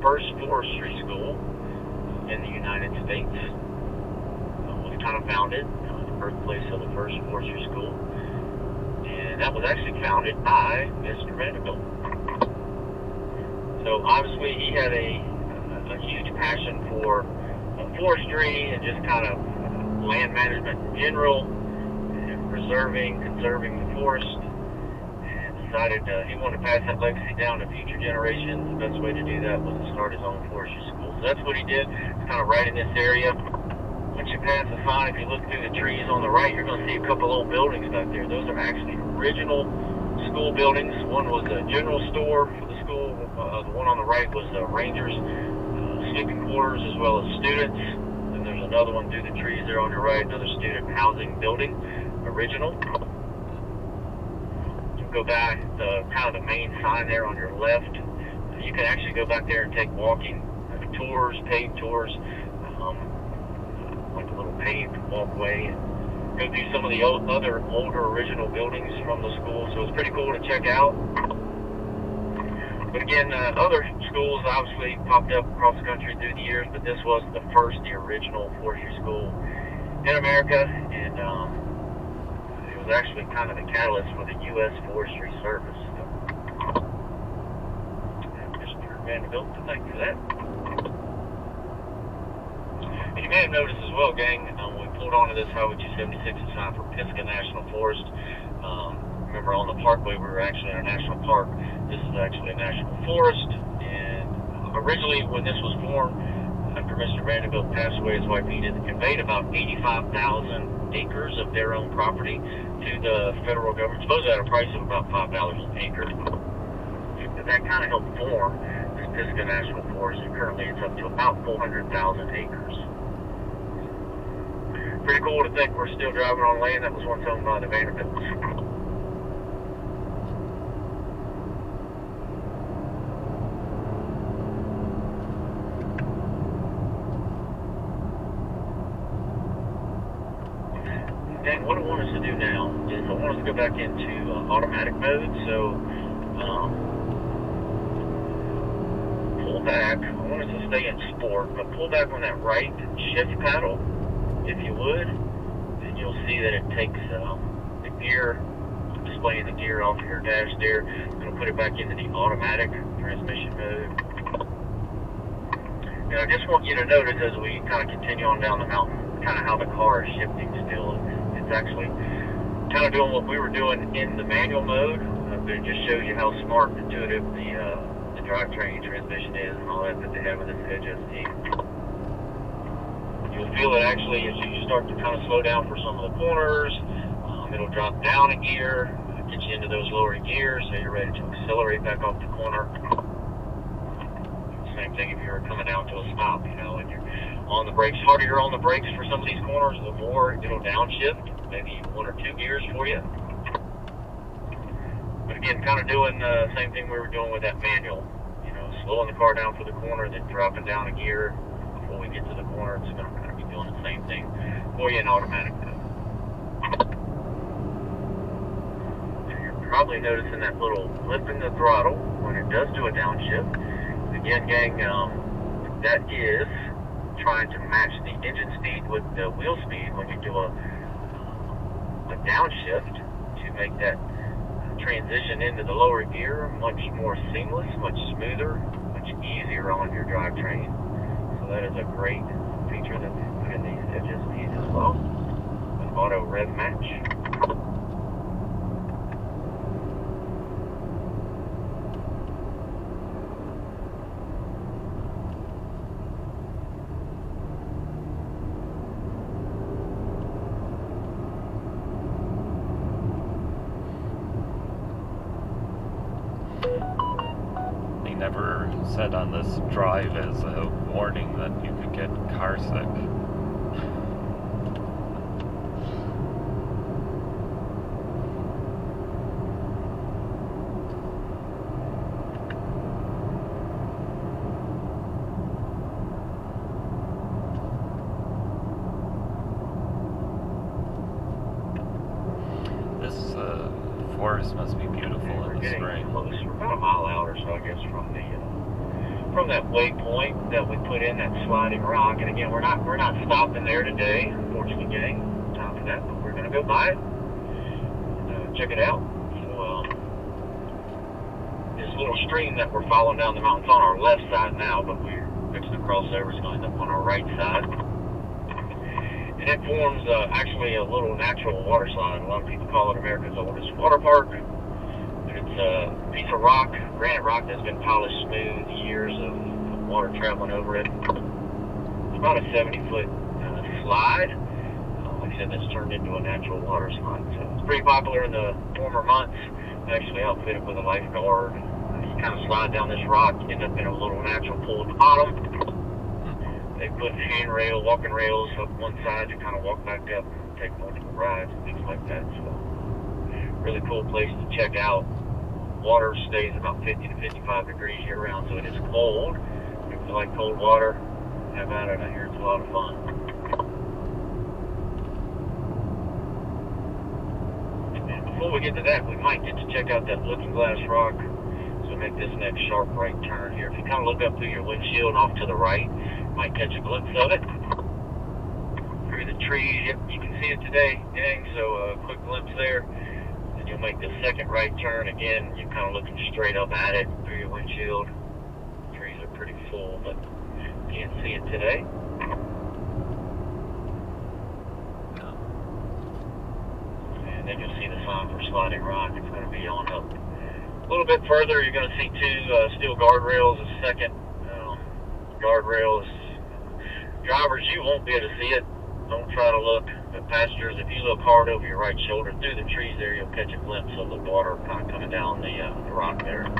first forestry school in the United States. Was kind of founded, the birthplace of the first forestry school. And that was actually founded by Mr. Vanderbilt. So obviously he had a huge passion for forestry and just kind of land management in general, and conserving the forest, and decided he wanted to pass that legacy down to future generations. The best way to do that was to start his own forestry school. So that's what he did. It's kind of right in this area. Once you pass the sign, if you look through the trees on the right, you're going to see a couple old buildings back there. Those are actually original school buildings. One was a general store for the school. The one on the right was the Rangers sleeping quarters as well as students. And there's another one through the trees there on your right, another student housing building, original. You can go back, kind of the main sign there on your left. You can actually go back there and take walking tours, paved tours, like a little paved walkway, and go through some of the other older original buildings from the school. So it's pretty cool to check out. But again, other schools obviously popped up across the country through the years, but this was the original forestry school in America, and it was actually kind of the catalyst for the U.S. Forestry Service. So, Mr. Vanderbilt, thank you for that. And you may have noticed as well, gang, when we pulled onto this Highway 276, it's time for Pisgah National Forest. Remember, on the parkway, we were actually in a national park. This is actually a national forest, and originally when this was formed, after Mr. Vanderbilt passed away, his wife Edith conveyed about 85,000 acres of their own property to the federal government, supposedly at a price of about $5 an acre. That kind of helped form this Pisgah National Forest, and currently it's up to about 400,000 acres. Pretty cool to think we're still driving on land that was once owned by the Vanderbilts. And what I want us to do now is I want us to go back into automatic mode. So pull back. I want us to stay in sport, but pull back on that right shift paddle, if you would, and you'll see that it takes the gear, displaying the gear off of your dash there. It'll put it back into the automatic transmission mode. And I just want you to notice as we kind of continue on down the mountain, kind of how the car is shifting still. It's actually kind of doing what we were doing in the manual mode, but it just shows you how smart and intuitive the drivetrain transmission is and all that they have with this HST. You'll feel it actually as you start to kind of slow down for some of the corners. It'll drop down a gear, get you into those lower gears, so you're ready to accelerate back off the corner. Same thing if you're coming down to a stop, and you're on the brakes. Harder you're on the brakes for some of these corners, the more it'll downshift, maybe 1 or 2 gears for you. But again, kind of doing the same thing we were doing with that manual. Slowing the car down for the corner, then dropping down a gear before we get to the corner. It's going to kind of be doing the same thing for you in automatic mode. And you're probably noticing that little blip in the throttle when it does do a downshift. Again, gang, that is trying to match the engine speed with the wheel speed when you do a downshift to make that transition into the lower gear much more seamless, much smoother, much easier on your drivetrain. So that is a great feature that they put in these HSTs as well. An auto rev match. Never said on this drive as a warning that you could get car sick. This forest must be beautiful in the spring. We're about a mile out or so, I guess, from from that waypoint that we put in, that sliding rock. And again, we're not stopping there today, unfortunately, gang. Time for that, but we're gonna go by it, check it out. So this little stream that we're following down the mountain's on our left side now, but we're fixing to cross over. It's going to end up on our right side. And it forms actually a little natural water slide. A lot of people call it America's oldest water park. But it's a piece of rock, granite rock that's been polished smooth, years of water traveling over it. It's about a 70-foot slide. Like I said, that's turned into a natural water slide. So it's pretty popular in the warmer months. Actually outfitted with a lifeguard. You kind of slide down this rock, you end up in a little natural pool at the bottom. They put handrail, walking rails up one side to kind of walk back up, take multiple rides and things like that. So really cool place to check out. Water stays about 50 to 55 degrees year round, so it is cold. If you like cold water, have at it. I hear it's a lot of fun. Before we get to that, we might get to check out that Looking Glass Rock. So make this next sharp right turn here. If you kind of look up through your windshield and off to the right, you might catch a glimpse of it. Through the trees, yep, you can see it today, gang, so a quick glimpse there. Then you'll make the second right turn. Again, you're kind of looking straight up at it through your windshield. The trees are pretty full, but you can't see it today. Then you'll see the sign for Sliding Rock. It's going to be on up a little bit further. You're going to see two steel guardrails. A second guardrail is drivers. You won't be able to see it. Don't try to look. But passengers, if you look hard over your right shoulder through the trees there, you'll catch a glimpse of the water kind of coming down the rock there.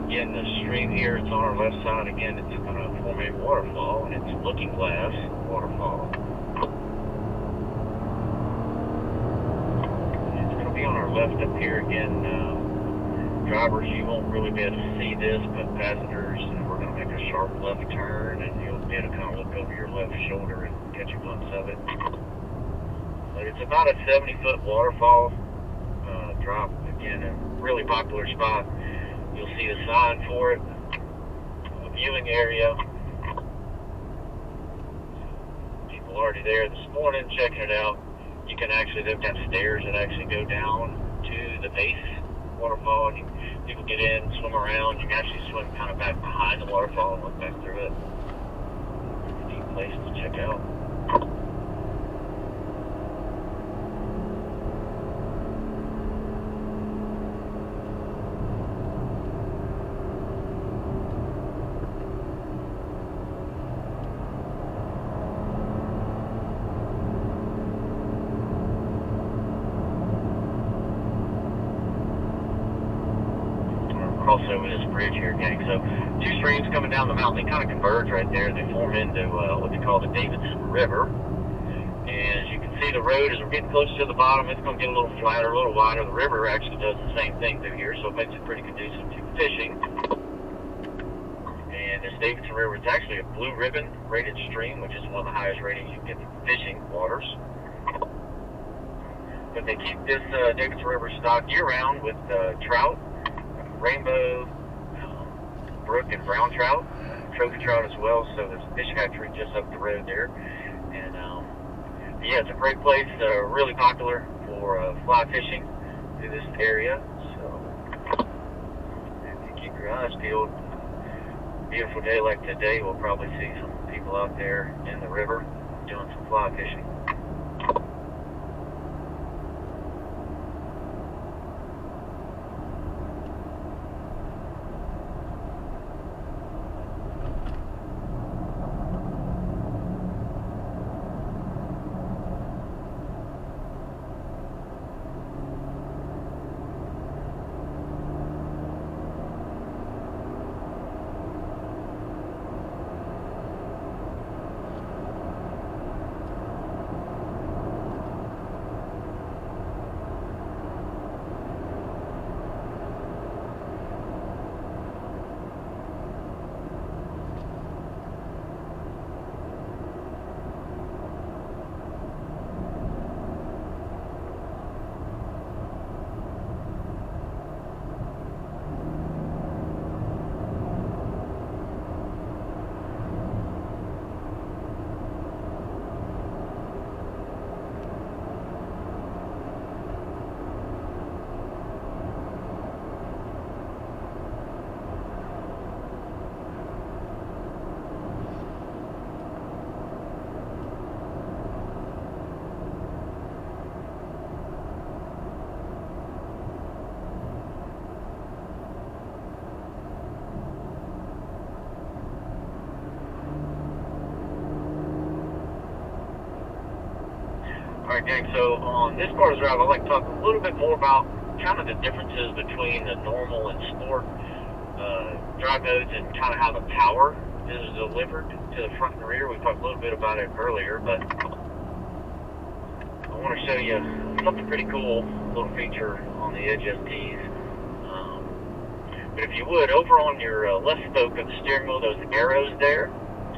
Again, the stream here, it's on our left side. Again, it's going to from a waterfall, and it's Looking Glass Waterfall. It's going to be on our left up here again. Drivers, you won't really be able to see this, but passengers, we're going to make a sharp left turn, and you'll be able to kind of look over your left shoulder and catch a glimpse of it. But it's about a 70-foot waterfall drop. Again, a really popular spot. You'll see the sign for it, a viewing area. People already there this morning checking it out. You can actually, they've got stairs that actually go down to the base waterfall, and people get in, swim around. You can actually swim kind of back behind the waterfall and look back through it. It's a neat place to check out. Cross over this bridge here, gang. So two streams coming down the mountain, they kind of converge right there. They form into what they call the Davidson River. And as you can see, the road, as we're getting closer to the bottom, it's going to get a little flatter, a little wider. The river actually does the same thing through here, so it makes it pretty conducive to fishing. And this Davidson River, it's actually a blue ribbon rated stream, which is one of the highest ratings you can get for fishing waters. But they keep this Davidson River stocked year-round with trout, rainbow, brook, and brown trout, trophy trout as well. So there's a fish hatchery just up the road there. And yeah, it's a great place, really popular for fly fishing through this area. So if you keep your eyes peeled, beautiful day like today, we'll probably see some people out there in the river doing some fly fishing. Alright, gang, so on this part of the drive, I'd like to talk a little bit more about kind of the differences between the normal and sport drive modes and kind of how the power is delivered to the front and rear. We talked a little bit about it earlier, but I want to show you something pretty cool, a little feature on the Edge STs. But if you would, over on your left spoke of the steering wheel, those arrows there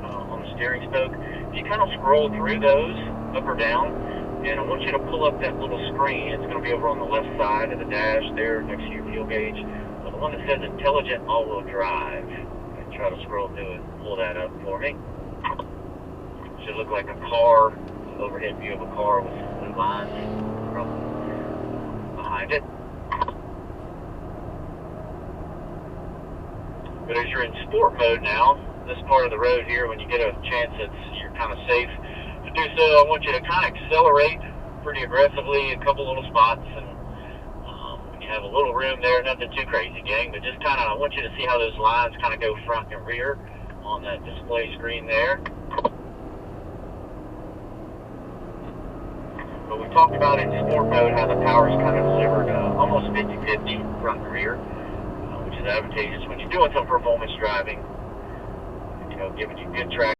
on the steering spoke, if you kind of scroll through those, up or down, and I want you to pull up that little screen. It's going to be over on the left side of the dash there next to your fuel gauge. The one that says Intelligent All-Wheel Drive. And try to scroll through it and pull that up for me. Should look like a car, overhead view of a car with some blue lines from behind it. But as you're in sport mode now, this part of the road here, when you get a chance that you're kind of safe to do so, I want you to kind of accelerate pretty aggressively in a couple little spots, and when you have a little room there, nothing too crazy, gang, but just kind of, I want you to see how those lines kind of go front and rear on that display screen there. But we talked about in sport mode how the power is kind of delivered almost 50-50 front and rear, which is advantageous when you're doing some performance driving. giving you good track